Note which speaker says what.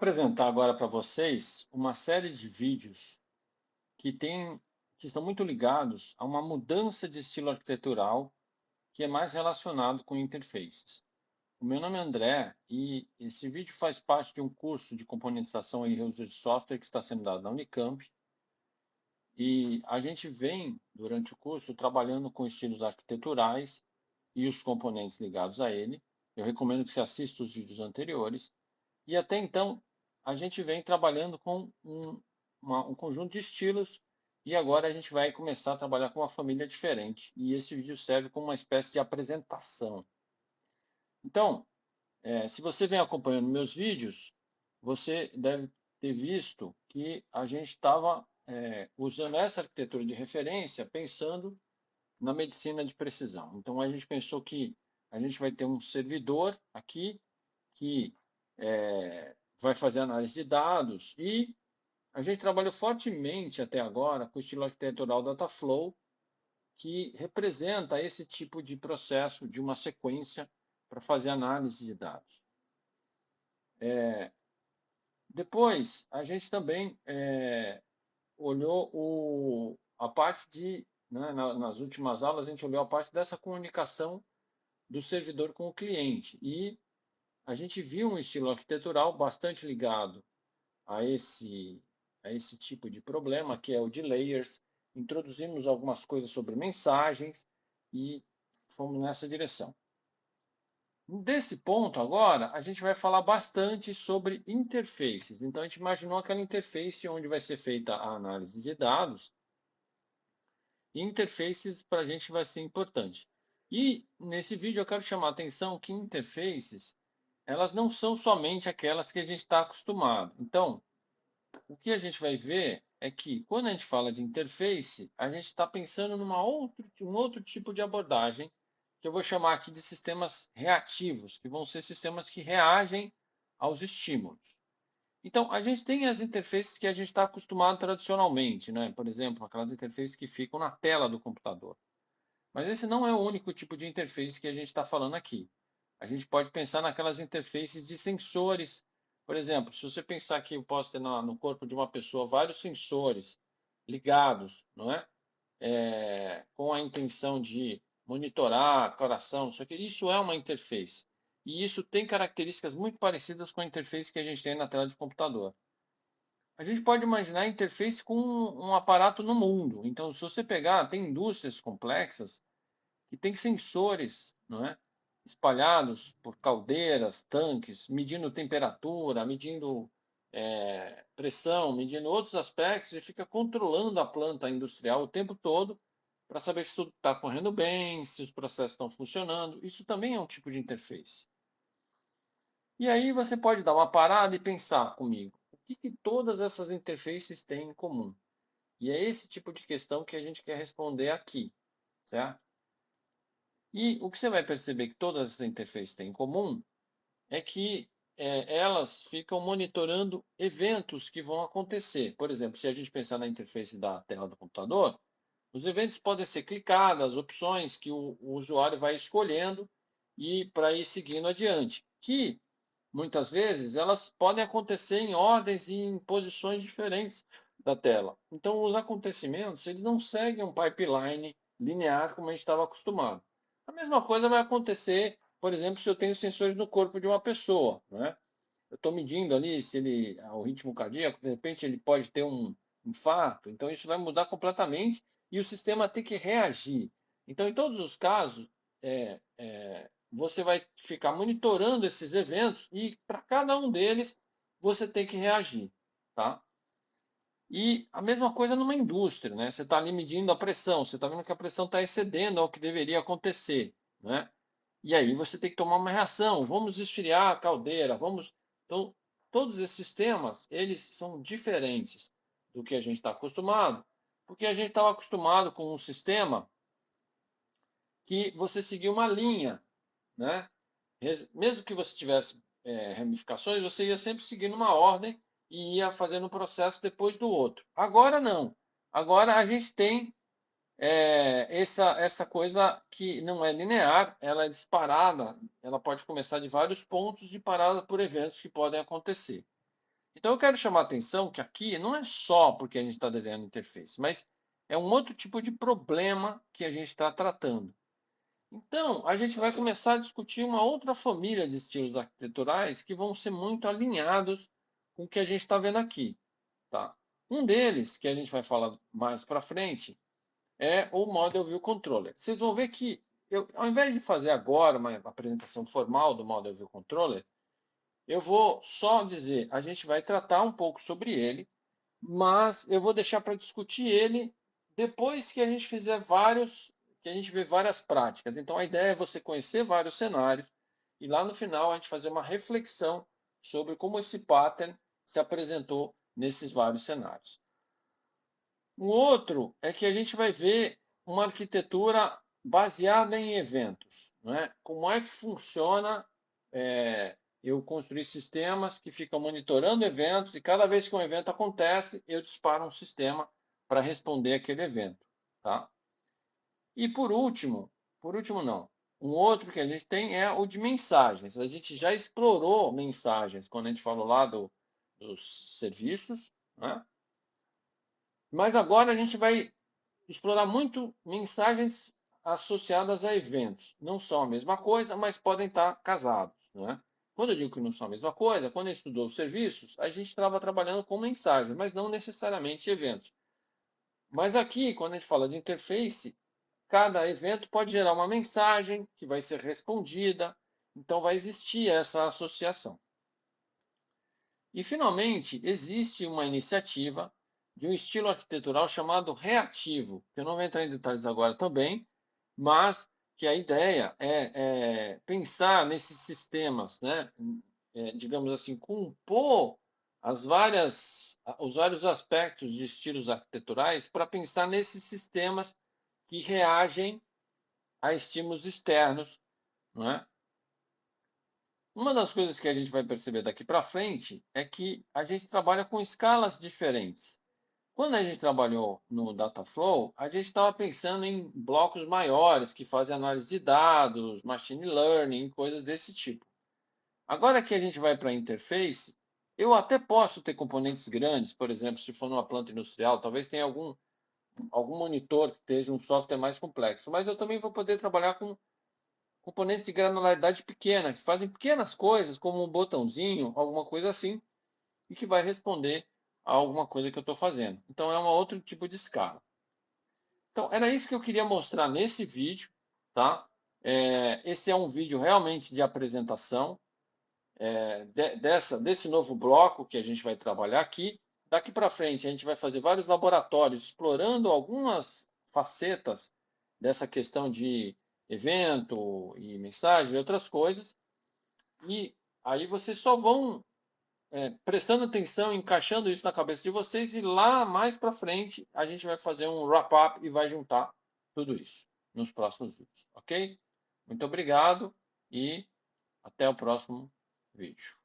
Speaker 1: Apresentar agora para vocês uma série de vídeos que que estão muito ligados a uma mudança de estilo arquitetural que é mais relacionado com interfaces. O meu nome é André e esse vídeo faz parte de um curso de componentização e reuso de software que está sendo dado na Unicamp. E a gente vem, durante o curso, trabalhando com estilos arquiteturais e os componentes ligados a ele. Eu recomendo que você assista os vídeos anteriores. E até então, a gente vem trabalhando com um conjunto de estilos e agora a gente vai começar a trabalhar com uma família diferente. E esse vídeo serve como uma espécie de apresentação. Então, se você vem acompanhando meus vídeos, você deve ter visto que a gente estava usando essa arquitetura de referência pensando na medicina de precisão. Então, a gente pensou que a gente vai ter um servidor aqui que vai fazer análise de dados e a gente trabalhou fortemente até agora com o estilo arquitetural Dataflow, que representa esse tipo de processo de uma sequência para fazer análise de dados. Depois, a gente também olhou a parte nas últimas aulas, a gente olhou a parte dessa comunicação do servidor com o cliente. E a gente viu um estilo arquitetural bastante ligado a esse tipo de problema, que é o de layers. Introduzimos algumas coisas sobre mensagens e fomos nessa direção. Desse ponto agora, a gente vai falar bastante sobre interfaces. Então, a gente imaginou aquela interface onde vai ser feita a análise de dados. E interfaces para a gente vai ser importante. E nesse vídeo eu quero chamar a atenção que interfaces, elas não são somente aquelas que a gente está acostumado. Então, o que a gente vai ver é que quando a gente fala de interface, a gente está pensando um outro tipo de abordagem, que eu vou chamar aqui de sistemas reativos, que vão ser sistemas que reagem aos estímulos. Então, a gente tem as interfaces que a gente está acostumado tradicionalmente, né? Por exemplo, aquelas interfaces que ficam na tela do computador. Mas esse não é o único tipo de interface que a gente está falando aqui. A gente pode pensar naquelas interfaces de sensores. Por exemplo, se você pensar que eu posso ter no corpo de uma pessoa vários sensores ligados, não é? Com a intenção de monitorar coração, isso é uma interface. E isso tem características muito parecidas com a interface que a gente tem na tela de computador. A gente pode imaginar a interface com um aparato no mundo. Então, se você pegar, tem indústrias complexas que tem sensores, não é? Espalhados por caldeiras, tanques, medindo temperatura, medindo pressão, medindo outros aspectos e fica controlando a planta industrial o tempo todo para saber se tudo está correndo bem, se os processos estão funcionando. Isso também é um tipo de interface. E aí você pode dar uma parada e pensar comigo, o que todas essas interfaces têm em comum? E é esse tipo de questão que a gente quer responder aqui, certo? E o que você vai perceber que todas essas interfaces têm em comum é que elas ficam monitorando eventos que vão acontecer. Por exemplo, se a gente pensar na interface da tela do computador, os eventos podem ser clicadas, opções que o usuário vai escolhendo e para ir seguindo adiante. Que muitas vezes elas podem acontecer em ordens e em posições diferentes da tela. Então, os acontecimentos eles não seguem um pipeline linear como a gente estava acostumado. A mesma coisa vai acontecer, por exemplo, se eu tenho sensores no corpo de uma pessoa, né? Eu estou medindo ali se o ritmo cardíaco, de repente ele pode ter um infarto, então isso vai mudar completamente e o sistema tem que reagir. Então, em todos os casos, você vai ficar monitorando esses eventos e para cada um deles você tem que reagir, tá? E a mesma coisa numa indústria, né? Você está ali medindo a pressão, você está vendo que a pressão está excedendo ao que deveria acontecer, né? E aí você tem que tomar uma reação. Vamos esfriar a caldeira, vamos. Então, todos esses sistemas, eles são diferentes do que a gente está acostumado, porque a gente estava acostumado com um sistema que você seguia uma linha, né? Mesmo que você tivesse ramificações, você ia sempre seguindo uma ordem e ia fazendo um processo depois do outro. Agora não. Agora a gente tem essa coisa que não é linear, ela é disparada, ela pode começar de vários pontos e parada por eventos que podem acontecer. Então eu quero chamar a atenção que aqui não é só porque a gente está desenhando interface, mas é um outro tipo de problema que a gente está tratando. Então, a gente vai começar a discutir uma outra família de estilos arquiteturais que vão ser muito alinhados com o que a gente está vendo aqui. Tá? Um deles, que a gente vai falar mais para frente, é o Model View Controller. Vocês vão ver que, ao invés de fazer agora uma apresentação formal do Model View Controller, eu vou só dizer, a gente vai tratar um pouco sobre ele, mas eu vou deixar para discutir ele depois que a gente fizer que a gente vê várias práticas. Então a ideia é você conhecer vários cenários e lá no final a gente fazer uma reflexão sobre como esse pattern se apresentou nesses vários cenários. O outro é que a gente vai ver uma arquitetura baseada em eventos, não é? Como é que funciona eu construir sistemas que ficam monitorando eventos e cada vez que um evento acontece, eu disparo um sistema para responder aquele evento, tá? E por último não, um outro que a gente tem é o de mensagens. A gente já explorou mensagens quando a gente falou lá dos serviços, né? Mas agora a gente vai explorar muito mensagens associadas a eventos. Não são a mesma coisa, mas podem estar casados, né? Quando eu digo que não são a mesma coisa, quando eu estudou os serviços, a gente estava trabalhando com mensagens, mas não necessariamente eventos. Mas aqui, quando a gente fala de interface, cada evento pode gerar uma mensagem que vai ser respondida, então vai existir essa associação. E, finalmente, existe uma iniciativa de um estilo arquitetural chamado reativo, que eu não vou entrar em detalhes agora também, mas que a ideia é pensar nesses sistemas, né? Digamos assim, compor os vários aspectos de estilos arquiteturais para pensar nesses sistemas que reagem a estímulos externos, não é? Uma das coisas que a gente vai perceber daqui para frente é que a gente trabalha com escalas diferentes. Quando a gente trabalhou no Dataflow, a gente estava pensando em blocos maiores que fazem análise de dados, machine learning, coisas desse tipo. Agora que a gente vai para a interface, eu até posso ter componentes grandes, por exemplo, se for numa planta industrial, talvez tenha algum monitor que esteja um software mais complexo, mas eu também vou poder trabalhar com componentes de granularidade pequena, que fazem pequenas coisas, como um botãozinho, alguma coisa assim, e que vai responder a alguma coisa que eu estou fazendo. Então, é um outro tipo de escala. Então, era isso que eu queria mostrar nesse vídeo, tá? Esse é um vídeo realmente de apresentação desse novo bloco que a gente vai trabalhar aqui. Daqui para frente, a gente vai fazer vários laboratórios explorando algumas facetas dessa questão de evento e mensagem e outras coisas. E aí vocês só vão prestando atenção, encaixando isso na cabeça de vocês, e lá mais para frente a gente vai fazer um wrap-up e vai juntar tudo isso nos próximos vídeos, ok? Muito obrigado e até o próximo vídeo.